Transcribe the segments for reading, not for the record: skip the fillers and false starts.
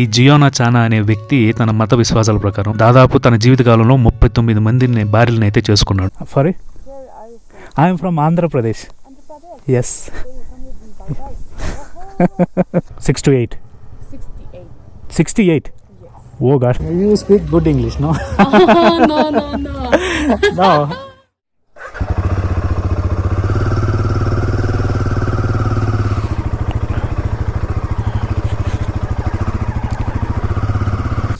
ఈ జియోనా చానా అనే వ్యక్తి తన మత విశ్వాసాల ప్రకారం దాదాపు తన జీవితకాలంలో 39 మందిని భార్యలను అయితే చేసుకున్నాడు. Sorry, I'm from Andhra Pradesh. Yes. 6 to 8. 68. Oh gosh, you speak good English, no? No.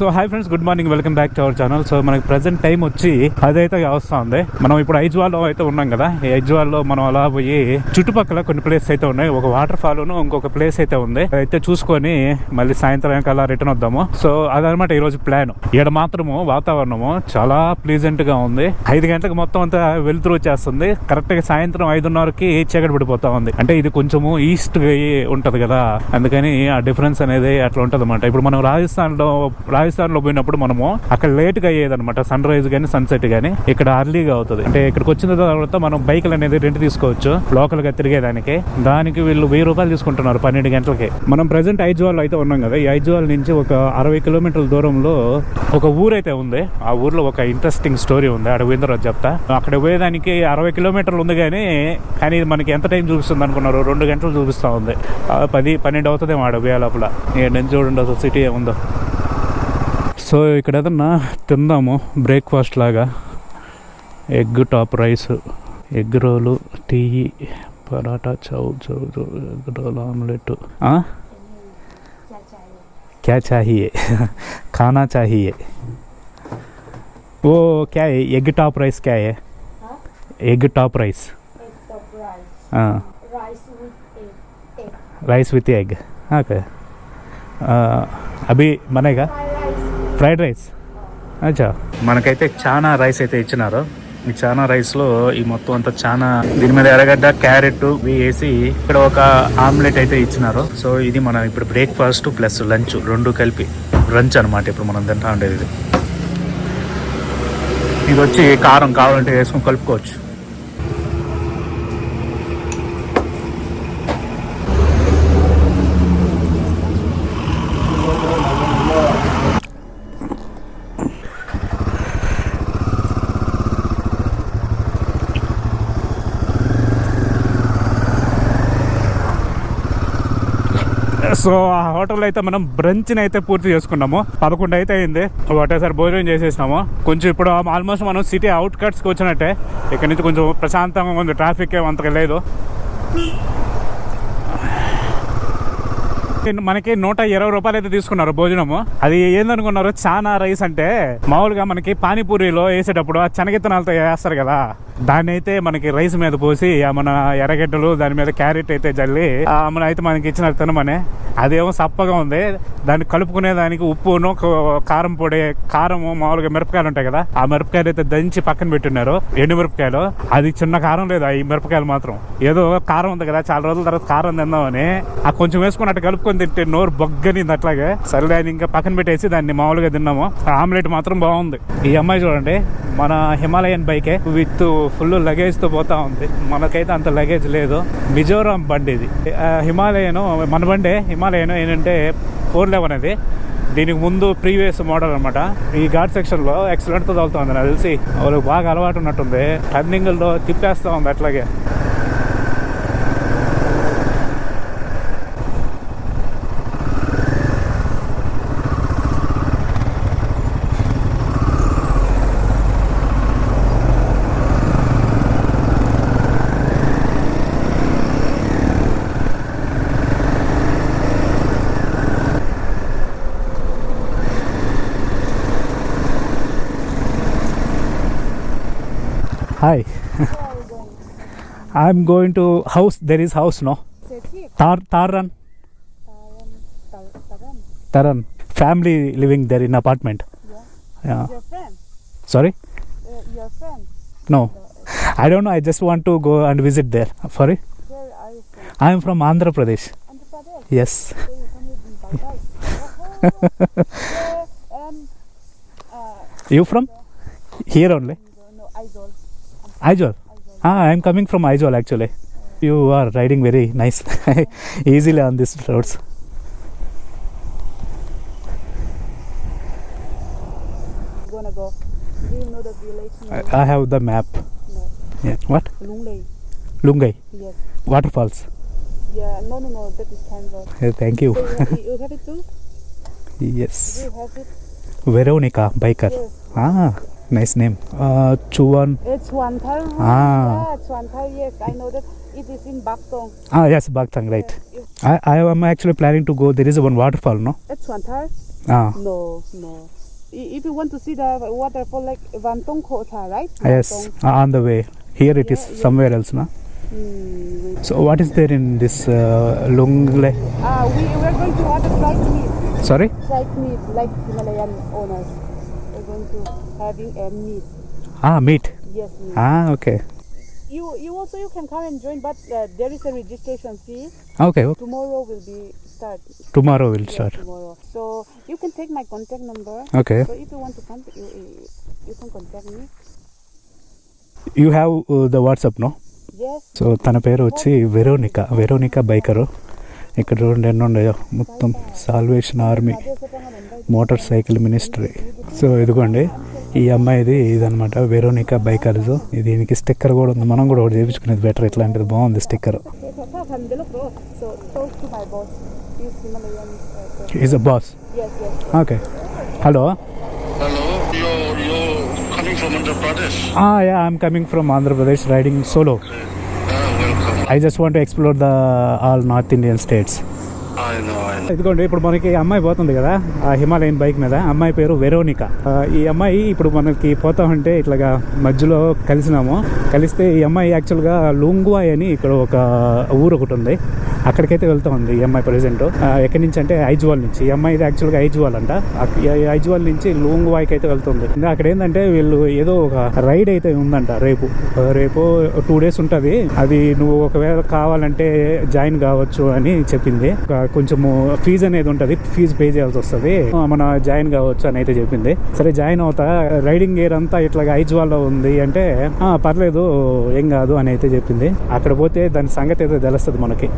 So hi friends, good morning, welcome back to our channel. So మనకి ప్రజెంట్ టైం వచ్చి అదైతే వస్తూ ఉంది. మనం ఇప్పుడు ఐజ్వాల్లో అయితే ఉన్నాం కదా. ఈ ఐజ్వాల్లో మనం అలా పోయి చుట్టుపక్కల కొన్ని ప్లేస్ అయితే ఉన్నాయి. ఒక వాటర్ ఫాల్ ఇంకొక ప్లేస్ అయితే ఉంది. అయితే చూసుకొని మళ్ళీ సాయంత్రం అలా రిటర్న్ వద్దాము. సో అదనమాట ఈ రోజు ప్లాన్. ఇక్కడ మాత్రము వాతావరణము చాలా ప్లీజెంట్ గా ఉంది. 5 గంటలకు మొత్తం అంతా వెలుతురు వచ్చేస్తుంది. కరెక్ట్ గా సాయంత్రం 5:30కి చీకటి పడిపోతా ఉంది. అంటే ఇది కొంచెము ఈస్ట్ ఉంటది కదా, అందుకని ఆ డిఫరెన్స్ అనేది అట్లా ఉంటది అనమాట. ఇప్పుడు మనం రాజస్థాన్ లో పోయినప్పుడు మనము అక్కడ లేట్ గా అయ్యేది అనమాట, సన్ రైజ్ గానీ సన్సెట్ గానీ. ఇక్కడ అర్లీగా అవుతుంది. అంటే ఇక్కడికి వచ్చిన తర్వాత మనం బైకులు అనేది రెంట్ తీసుకోవచ్చు లోకల్ గా తిరిగేదానికి. దానికి వీళ్ళు 1000 రూపాయలు తీసుకుంటున్నారు 12 గంటలకి. మనం ప్రెసెంట్ ఐజ్వాల్ అయితే ఉన్నాం కదా. ఈ ఐజ్వాల్ నుంచి ఒక 60 కిలోమీటర్ల దూరంలో ఒక ఊరైతే ఉంది. ఆ ఊర్లో ఒక ఇంట్రెస్టింగ్ స్టోరీ ఉంది. అక్కడ పోయిన రోజు చెప్తా. అక్కడ పోయేదానికి 60 కిలోమీటర్లు ఉంది కానీ మనకి ఎంత టైం చూపిస్తుంది అనుకున్నారు? 2 గంటలు చూపిస్తా ఉంది. 10-12 అవుతుందేమో ఆడ పోయే లోపల. నేను చూడండి అసలు సిటీ ఏముందో. సో ఇక్కడ ఏదన్నా తిందాము బ్రేక్ఫాస్ట్ లాగా. Egg top rice, egg roll, tea, paratha, egg roll, omelette. క్యా చాహియే? खाना चाहिए. वो क्या है? एग टॉप राइस क्या है? Egg top rice. हाँ, राइस विथ एग. ओके, अभी बनेगा ఫ్రైడ్ రైస్. అచ్చా, మనకైతే చాలా రైస్ అయితే ఇచ్చినారు. ఈ చానా రైస్లో ఈ మొత్తం అంతా చాలా, దీని మీద ఎర్రగడ్డ, క్యారెట్ వేసి ఇక్కడ ఒక ఆమ్లెట్ అయితే ఇచ్చినారు. సో ఇది మనం ఇప్పుడు బ్రేక్ఫాస్ట్ ప్లస్ లంచ్ రెండు కలిపి లంచ్ అనమాట. ఇప్పుడు మనం తింటా ఉండేది ఇది వచ్చి కారం కావాలంటే వేసుకొని కలుపుకోవచ్చు. సో ఆ హోటల్లో అయితే మనం బ్రంచ్ని అయితే పూర్తి చేసుకున్నాము. 11 అయితే అయింది. ఒకటేసారి భోజనం చేసేసినాము. కొంచెం ఇప్పుడు ఆల్మోస్ట్ మనం సిటీ అవుట్ కట్స్కి వచ్చినట్టే. ఇక్కడ నుంచి కొంచెం ప్రశాంతంగా ఉంది, ట్రాఫిక్ ఏమంతగా లేదు. మనకి 120 రూపాయలు అయితే తీసుకున్నారు భోజనము. అది ఏందనుకున్నారు? చానా రైస్ అంటే మామూలుగా మనకి పానీపూరిలో వేసేటప్పుడు ఆ శనగిత్తనాలతో వేస్తారు కదా, దాన్ని అయితే మనకి రైస్ మీద పోసి మన ఎర్రగడ్డలు దాని మీద క్యారెట్ అయితే జల్లి మన అయితే మనకి ఇచ్చిన తినమని. అదేమో సప్పగా ఉంది. దాన్ని కలుపుకునే దానికి ఉప్పును కారం పొడి, కారము మామూలుగా మిరపకాయలు ఉంటాయి కదా, ఆ మిరపకాయలు అయితే దంచి పక్కన పెట్టున్నారు. ఎండు మిరపకాయలు. అది చిన్న కారం లేదు, ఈ మిరపకాయలు మాత్రం ఏదో కారం ఉంది కదా, చాలా రోజుల తర్వాత కారం తిందామని ఆ కొంచెం వేసుకుని అట్లా కలుపుకొని తింటే నోరు బొగ్గనింది. అట్లాగే సరే అని ఇంకా పక్కన పెట్టేసి దాన్ని మామూలుగా తిన్నాము. ఆమ్లెట్ మాత్రం బాగుంది. ఈ అమ్మాయి చూడండి, మన హిమాలయన్ బైకే విత్ ఫుల్ లగేజ్ తో పోతా ఉంది. మనకైతే అంత లగేజ్ లేదు. మిజోరాం బండి ఇది. హిమాలయన్ మన బండే. హిమాలయన్ ఏంటంటే 411 అది. దీనికి ముందు ప్రీవియస్ మోడల్ అనమాట. ఈ ఘాట్ సెక్షన్ లో ఎక్సలెంట్ తో తగులుతుంది. నాకు తెలిసి వాళ్ళకి బాగా అలవాటు ఉన్నట్టుంది. టర్నింగ్లో తిప్పేస్తా ఉంది అట్లాగే. Hi. I'm going to house. There is house, no? Taran. Taran. Family living there in apartment. Yeah. Your friend? Sorry? Your friend? No. I don't know. I just want to go and visit there. Sorry? Where are you from? I am from Andhra Pradesh. Andhra Pradesh? Yes. So you come with bike. You from? Here only? No, Aizawl. Aizawl. I am coming from Aizawl actually. You are riding very nice easily on these roads. gonna go. Do you know the village name? I have the map. No. Yeah. What? Lunglei. Lungai. Yes. Waterfalls. Yeah. No. That is Tanzania. Thank you. So you have it too? Yes. Do you have it? Veronica Biker. Yes. Ah, nice name. Chuan. It's Chuanthai. Ah. Yeah, Chuanthai. Yes, I know that. It is in Baktong. Ah, yes, Baktang, right. Yeah, I am actually planning to go. There is one waterfall, no? it's Chuanthai. Ah, No. If you want to see the waterfall, like Vantong Kota, right? yes, on the way. Here it is Yeah, yeah. somewhere else, no? Wait. So what is there in this Lungle? We're going to have a fried meat. Sorry? Fried meat, like Himalayan owners. We're going to having a meat. Ah, meat. Yes, meat. Ah, okay. You can come and join, but there is a registration fee. Okay, Tomorrow will be start. tomorrow we'll Yes, start. tomorrow. So you can take my contact number. Okay. So if you want to come, you can contact me. You have the WhatsApp, no? Yes. So తన పేరు వచ్చి Veronica biker. ఇక్కడ చూడండి ఎన్ని ఉన్నాయో, మొత్తం salvation army, motor cycle ministry. So ఇదిగోండి ఈ అమ్మాయిది ఇదనమాట వెరోనికా బైకర్స్. దీనికి స్టిక్కర్ కూడా ఉంది, మనం కూడా ఒకటి చేయించుకునేది బెటర్. ఇట్లాంటిది బాగుంది sticker. So talk to my boss. He's Himalayan. Is a boss. Yes. Okay. Hello. Hello, you're coming from Andhra Pradesh. Yeah I'm coming from Andhra Pradesh riding solo. Welcome. I just want to explore the all north Indian states. I know. ఇదిగోండి ఇప్పుడు మనకి అమ్మాయి పోతుంది కదా ఆ Himalayan bike మీద. అమ్మాయి పేరు వెరోనికా. ఈ అమ్మాయి ఇప్పుడు మనకి పోతా ఉంటే ఇట్లాగా మధ్యలో కలిస్తే ఈ అమ్మాయి యాక్చువల్గా లుంగ్వాయ్ అని ఇక్కడ ఒక ఊరు ఒకటి ఉంది, అక్కడికైతే వెళ్తా ఉంది ఈ అమ్మాయి ప్రజెంట్. ఎక్కడి నుంచి అంటే ఐజ్వాల్ నుంచి. ఈ అమ్మాయి యాక్చువల్గా ఐజ్వాల్ అంట. ఐజ్వాల్ నుంచి లుంగ్వాయ్కి అయితే వెళ్తుంది. అక్కడ ఏంటంటే వీళ్ళు ఏదో ఒక రైడ్ అయితే ఉందంట రేపు 2 days ఉంటుంది. అది నువ్వు ఒకవేళ కావాలంటే జాయిన్ కావచ్చు అని చెప్పింది. కొంచెము ఫీజు అనేది ఉంటుంది, ఫీజు పే చేయాల్సి వస్తుంది, మన జాయిన్ కావచ్చు అని అయితే చెప్పింది. సరే జాయిన్ అవుతా. రైడింగ్ గేర్ అంతా ఇట్లాగా ఐజ్వాల్లో ఉంది అంటే పర్లేదు ఏం కాదు అని అయితే చెప్పింది. అక్కడ పోతే దాని సంగతి అయితే తెలుస్తుంది మనకి.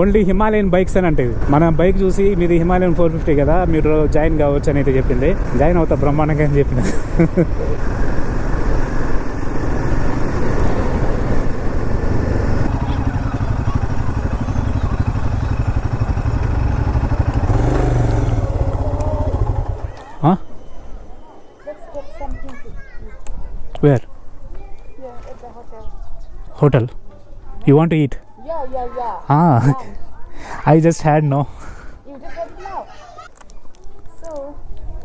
ఓన్లీ హిమాలయన్ బైక్స్ అని అంటే మన బైక్ చూసి మీది హిమాలయన్ 450 కదా, మీరు జాయిన్ కావచ్చు అని అయితే చెప్పింది. జాయిన్ అవుతా బ్రహ్మాండంగా అని చెప్పింది. Let's get something to eat. Where? Yeah, at the hotel. Hotel. You want to eat? Yeah. I just had no. You just have it now. So,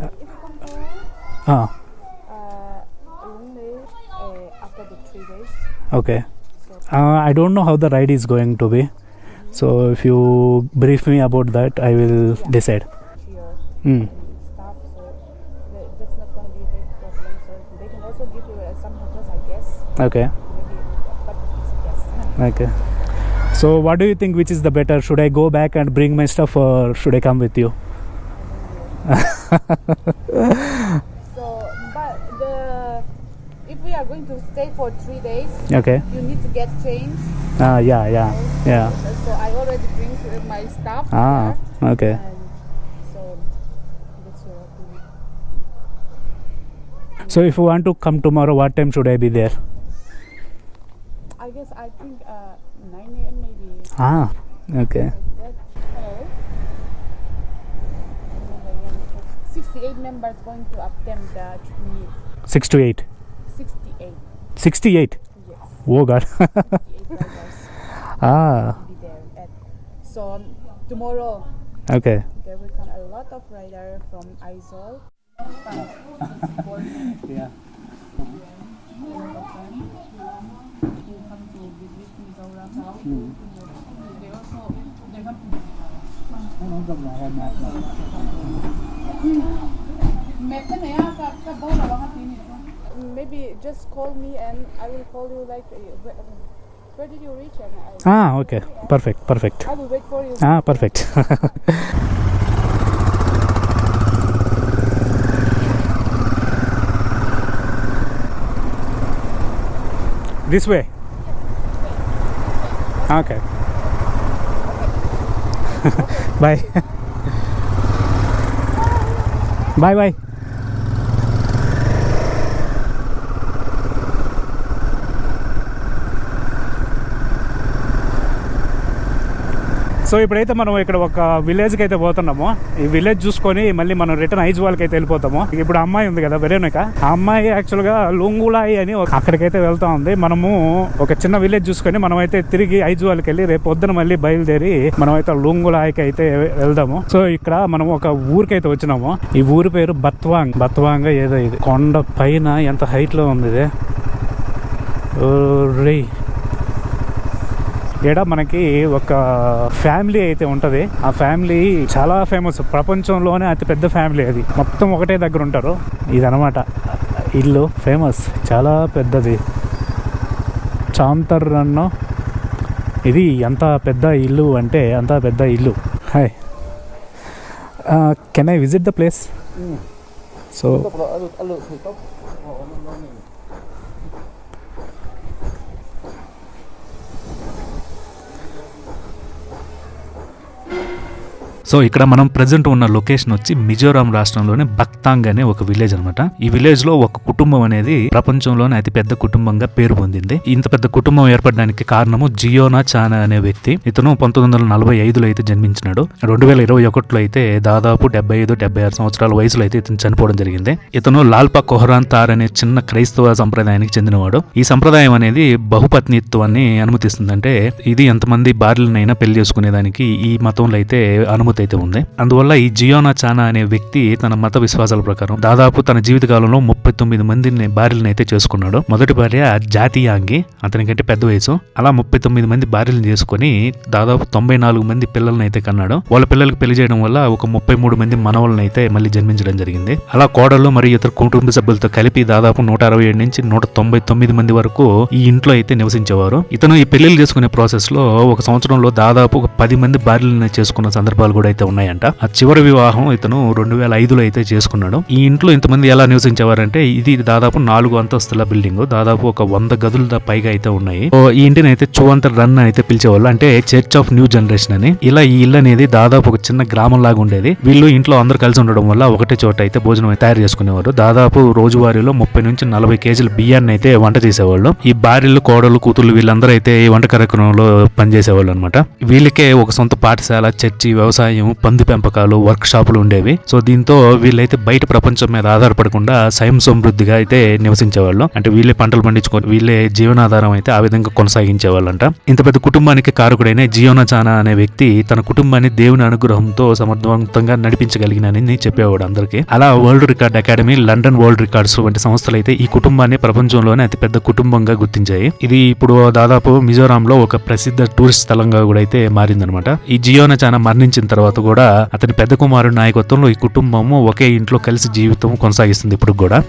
if you come to only after the 3 days. Okay. I don't know how the ride is going to be. So if you brief me about that, I will decide. Here Hmm. stuff, so that's not going to be a big problem. So they can also give you some hotels, I guess. Okay. Maybe, but it's a guess. Okay. So what do you think, which is the better? Should I go back and bring my stuff, or should I come with you? So, but if we are going to stay for 3 days, Okay. you need to get changed. Yeah. So I already bring my stuff. Okay. And so that's your opinion. So if you want to come tomorrow, what time should I be there? I think 9 a.m. maybe. Okay. That. Hello. 68 members going to attempt the meet. 6 to 8. 68. 68. Yes. Oh God. 68 riders be there. So tomorrow Okay. there will come a lot of riders from Aizawl. Yeah. Who come to visit Mizoram now. They come to maybe just call me and I will call you like where did you reach and Okay. Perfect. I will wait for you. Perfect. This way. Okay. Bye. Bye bye. So ఇప్పుడైతే మనం ఇక్కడ ఒక విలేజ్కి అయితే పోతున్నాము. ఈ village చూసుకొని మళ్ళీ మనం రిటర్న్ ఐజ్వాల్కి అయితే వెళ్ళిపోతాము. ఇప్పుడు అమ్మాయి ఉంది కదా వెరోనిక, ఆ అమ్మాయి యాక్చువల్గా లుంగులాయి అని అక్కడికైతే వెళ్తా ఉంది. మనము ఒక చిన్న విలేజ్ చూసుకొని మనం అయితే తిరిగి ఐజ్వాల్కి వెళ్ళి రేపు పొద్దున మళ్ళీ బయలుదేరి మనం అయితే లుంగులాయికి అయితే వెళ్దాము. సో ఇక్కడ మనం ఒక ఊరికైతే వచ్చినాము. ఈ ఊరి పేరు బత్వాంగ్ ఏదో. ఇది కొండ పైన ఎంత హైట్ లో ఉంది ఇది. ఇక్కడ మనకి ఒక ఫ్యామిలీ అయితే ఉంటది. ఆ ఫ్యామిలీ చాలా ఫేమస్, ప్రపంచంలోనే అతి పెద్ద ఫ్యామిలీ. అది మొత్తం ఒకటే దగ్గర ఉంటారు. ఇదనమాట ఇల్లు, ఫేమస్, చాలా పెద్దది. చాంతర్ అన్న ఇది ఎంత పెద్ద ఇల్లు అంటే అంత పెద్ద ఇల్లు. Hi, can I visit the place? So so ఇక్కడ మనం ప్రజెంట్ ఉన్న లొకేషన్ వచ్చి మిజోరాం రాష్ట్రంలోని బక్తాంగ్ అనే ఒక విలేజ్ అనమాట. ఈ విలేజ్ లో ఒక కుటుంబం అనేది ప్రపంచంలోనే అతి పెద్ద కుటుంబంగా పేరు పొందింది. ఇంత పెద్ద కుటుంబం ఏర్పడడానికి కారణము జియోనా చానా అనే వ్యక్తి. ఇతను 1945లో అయితే జన్మించినాడు. 2021లో అయితే దాదాపు 75-76 సంవత్సరాల వయసులో అయితే ఇతను చనిపోవడం జరిగింది. ఇతను లాల్పా కొహరాన్ తార్ అనే చిన్న క్రైస్తవ సంప్రదాయానికి చెందినవాడు. ఈ సంప్రదాయం అనేది బహుపత్నిత్వాన్ని అనుమతిస్తుంది. అంటే ఇది ఎంతమంది భార్యలనైనా పెళ్లి చేసుకునేదానికి ఈ మతంలో అయితే అనుమతి అయితే ఉంది. అందువల్ల ఈ జియోనా చానా అనే వ్యక్తి తన మత విశ్వాసాల ప్రకారం దాదాపు తన జీవితకాలంలో 39 మందిని భార్యలను అయితే చేసుకున్నాడు. మొదటి భార్య జాతియాంగి, అతనికంటే పెద్ద వయసు. అలా 39 మంది భార్యలను చేసుకుని దాదాపు 94 మంది పిల్లలను అయితే కన్నాడు. వాళ్ళ పిల్లలకు పెళ్లి చేయడం వల్ల ఒక 33 మంది మనవలను అయితే మళ్ళీ జన్మించడం జరిగింది. అలా కోడళ్ళు మరియు ఇతర కుటుంబ సభ్యులతో కలిపి దాదాపు 167 నుంచి 199 మంది వరకు ఈ ఇంట్లో అయితే నివసించేవారు. ఇతను ఈ పెళ్లిళ్ళు చేసుకునే ప్రాసెస్ లో ఒక సంవత్సరంలో దాదాపు ఒక 10 మంది భార్యలను చేసుకున్న సందర్భాలు కూడా అయితే ఉన్నాయంట. ఆ చివరి వివాహం ఇతను 2005లో అయితే చేసుకున్నాడు. ఈ ఇంట్లో ఇంతమంది ఎలా నివసించేవారంటే ఇది దాదాపు 4 అంతస్తుల బిల్డింగ్, దాదాపు ఒక 100 గదుల పైగా అయితే ఉన్నాయి. ఈ ఇంటిని అయితే చువంతర్ రన్ అయితే పిలిచేవాళ్ళు, అంటే చర్చ్ ఆఫ్ న్యూ జనరేషన్ అని. ఇలా ఈ ఇల్లు అనేది దాదాపు ఒక చిన్న గ్రామం లాగా ఉండేది. వీళ్ళు ఇంట్లో అందరు కలిసి ఉండడం వల్ల ఒకటే చోట అయితే భోజనం తయారు చేసుకునేవారు. దాదాపు రోజువారీలో 30 నుంచి 40 కేజీల బియ్యాన్ని అయితే వంట చేసేవాళ్ళు. ఈ భార్యలు, కోడలు, కూతుళ్ళు వీళ్ళందరూ అయితే ఈ వంట కార్యక్రమంలో పనిచేసేవాళ్ళు అనమాట. వీళ్ళకే ఒక సొంత పాఠశాల, చర్చి, వ్యవసాయం, పంది పెంపకాలు, వర్క్ షాపులు ఉండేవి. సో దీంతో వీళ్ళైతే బయట ప్రపంచం మీద ఆధారపడకుండా స్వయం సమృద్ధిగా అయితే నివసించేవాళ్ళు. అంటే వీళ్ళే పంటలు పండించుకొని వీళ్ళే జీవనాధారం అయితే ఆ విధంగా కొనసాగించేవాళ్ళంట. ఇంత పెద్ద కుటుంబానికి కారకుడైన జియోనా చానా అనే వ్యక్తి తన కుటుంబాన్ని దేవుని అనుగ్రహంతో సమర్థవంతంగా నడిపించగలిగినని చెప్పేవాడు అందరికీ. అలా world record academy, London world records వంటి సంస్థలు అయితే ఈ కుటుంబాన్ని ప్రపంచంలోనే అతి పెద్ద కుటుంబంగా గుర్తించాయి. ఇది ఇప్పుడు దాదాపు మిజోరాం లో ఒక ప్రసిద్ధ టూరిస్ట్ స్థలంగా కూడా అయితే మారిందనమాట. ఈ జియోనా చానా మరణించిన తర్వాత కూడా అతని పెద్ద కుమారుడి నాయకత్వంలో ఈ కుటుంబము ఒకే ఇంట్లో కలిసి జీవితం కొనసాగిస్తుంది ఇప్పుడు కూడా.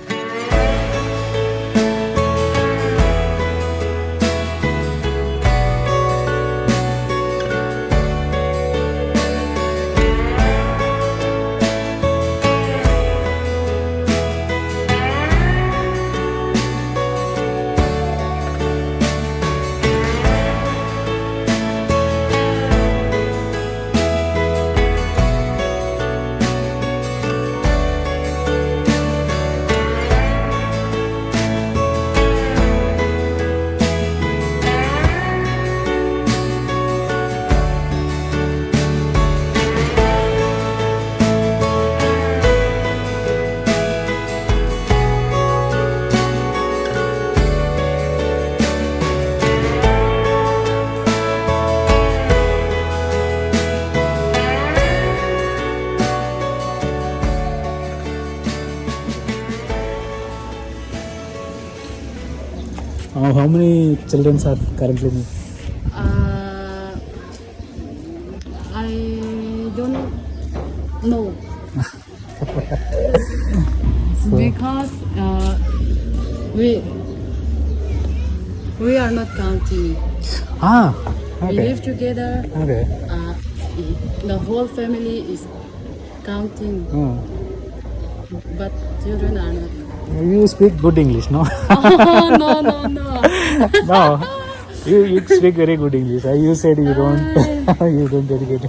How many children are currently? I don't know because we are not counting. We Okay. live together. Okay. The whole family is counting, but children are not. You speak good English, no? Oh, no. No. You speak very good English. You said you don't you don't dedicate.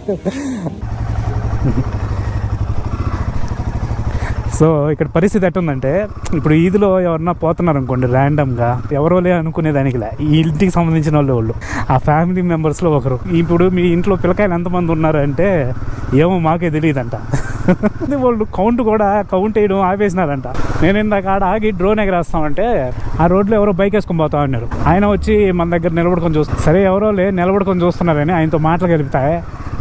So ఇక్కడ పరిస్థితి ఎట్టుందంటే ఇప్పుడు ఈదిలో ఎవరన్నా పోతున్నారు అనుకోండి ర్యాండమ్గా ఎవరోలే అనుకునేదానికిలే ఈ ఇంటికి సంబంధించిన వాళ్ళు ఆ ఫ్యామిలీ మెంబర్స్లో ఒకరు. ఇప్పుడు మీ ఇంట్లో పిల్లకాయలు ఎంతమంది ఉన్నారంటే ఏమో మాకే తెలియదంట. వాళ్ళు కౌంట్ వేయడం ఆపేసినారంట. నేను ఇందాక ఆడ ఆగి డ్రోన్ ఎగరేస్తామంటే ఆ రోడ్లో ఎవరో బైక్ వేసుకొని పోతా ఉన్నారు. ఆయన వచ్చి మన దగ్గర నిలబడుకొని చూస్తారు. సరే ఎవరో నిలబడుకొని చూస్తున్నారని ఆయనతో మాటలు కలిపితాయి.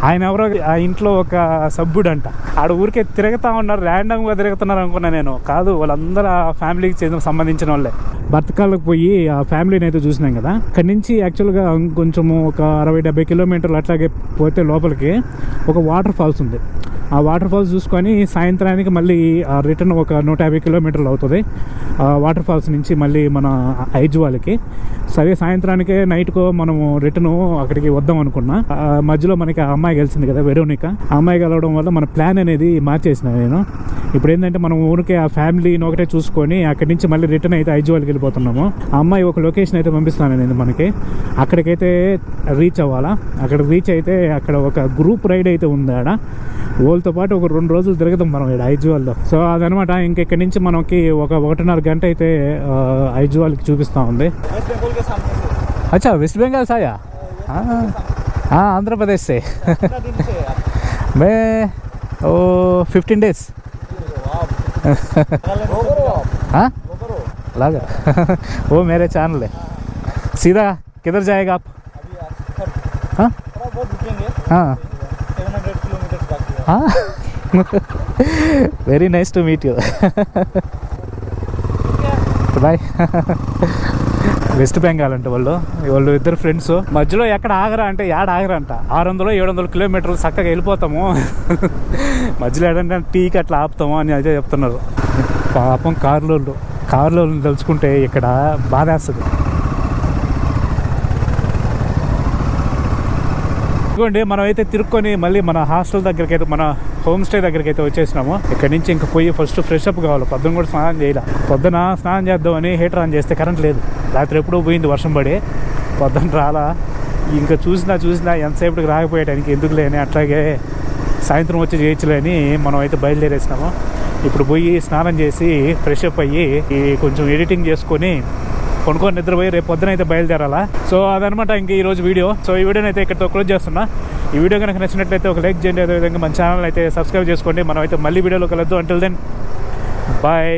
ఆయన ఎవరో ఆ ఇంట్లో ఒక సభ్యుడు అంట. ఆడ ఊరికే తిరుగుతూ ఉన్నారు, ర్యాండమ్గా తిరుగుతున్నారు అనుకున్నా నేను. కాదు, వాళ్ళందరూ ఆ ఫ్యామిలీకి సంబంధించిన వాళ్ళే. బతకాలకు పోయి ఆ ఫ్యామిలీని అయితే చూసినాం కదా. అక్కడి నుంచి యాక్చువల్గా కొంచెము ఒక 60-70 కిలోమీటర్లు అట్లాగే పోతే లోపలికి ఒక వాటర్ ఫాల్స్ ఉంది. ఆ వాటర్ ఫాల్స్ చూసుకొని సాయంత్రానికి మళ్ళీ రిటర్న్ ఒక 150 కిలోమీటర్లు అవుతుంది ఆ వాటర్ ఫాల్స్ నుంచి మళ్ళీ మన ఐజ్వాల్కి. సరే సాయంత్రానికే నైట్కో మనము రిటర్న్ అక్కడికి వద్దాం అనుకున్నా. మధ్యలో మనకి ఆ అమ్మాయి కలిసింది కదా, వెరోనిక. ఆ అమ్మాయి కలవడం వల్ల మన ప్లాన్ అనేది మార్చేసిన నేను. ఇప్పుడు ఏంటంటే మనం ఊరికే ఆ ఫ్యామిలీని ఒకటే చూసుకొని అక్కడి నుంచి మళ్ళీ రిటర్న్ అయితే ఐజ్వాల్కి వెళ్ళిపోతున్నాము. ఆ అమ్మాయి ఒక లొకేషన్ అయితే పంపిస్తాను నేను మనకి. అక్కడికైతే రీచ్ అవ్వాలా. అక్కడ రీచ్ అయితే అక్కడ ఒక గ్రూప్ రైడ్ అయితే ఉంది. ఆడ వాళ్ళతో పాటు ఒక 2 రోజులు తిరుగుతాం మనం ఇక్కడ ఐజ్వాల్లో. సో అదనమాట. ఇంకెక్కడి నుంచి మనకి ఒక 1.5 గంట అయితే ఐజ్వాల్కి చూపిస్తూ ఉంది. అచ్చా, వెస్ట్ బెంగాల్ సాయా? आंध्र प्रदेश से मैं 15 डेज. हाँ लगा वो मेरे चैनल है. सीधा किधर जाएगा आप? हाँ हाँ हाँ very nice to meet you. Bye. West Bengal అంటే వాళ్ళు ఇద్దరు ఫ్రెండ్స్. మధ్యలో ఎక్కడ ఆగరా అంటే ఆగరంట. 600-700 కిలోమీటర్లు చక్కగా వెళ్ళిపోతాము. మధ్యలో ఏడంటే టీకి అట్లా ఆపుతాము అని అదే చెప్తున్నారు. పాపం కారులో తలుచుకుంటే ఇక్కడ బాధేస్తుంది. ఇదిగోండి, మనం అయితే తిరుక్కొని మళ్ళీ మన హాస్టల్ దగ్గరికి అయితే, మన హోమ్ స్టే దగ్గరికి అయితే వచ్చేసినాము. ఇక్కడి నుంచి ఇంకా పోయి ఫస్ట్ ఫ్రెష్ అప్ కావాలి. పొద్దున కూడా స్నానం చేయాలి. పొద్దున స్నానం చేద్దామని హీటర్ ఆన్ చేస్తే కరెంట్ లేదు. రాత్రి ఎప్పుడూ పోయింది వర్షం పడి. పొద్దున రాలా. ఇంకా చూసినా ఎంతసేపటికి రాకపోయేటానికి ఎందుకు లేని అట్లాగే సాయంత్రం వచ్చి చేయొచ్చులేని మనం అయితే బయలుదేరేసినాము. ఇప్పుడు పోయి స్నానం చేసి ఫ్రెష్ అప్ అయ్యి కొంచెం ఎడిటింగ్ చేసుకొని కొనుక్కొని నిద్రపోయి రేపు పొద్దున అయితే బయలుదేరాలా. సో అదనమాట ఇంక ఈరోజు వీడియో. సో ఈ వీడియోని అయితే ఇక్కడితో క్లోజ్ చేస్తున్నా. ఈ వీడియో కనుక నచ్చినట్లయితే ఒక లైక్ చేయండి. అదేవిధంగా మన ఛానల్ అయితే సబ్స్క్రైబ్ చేసుకోండి. మనం అయితే మళ్ళీ వీడియోలో కలద్దు. Until then bye.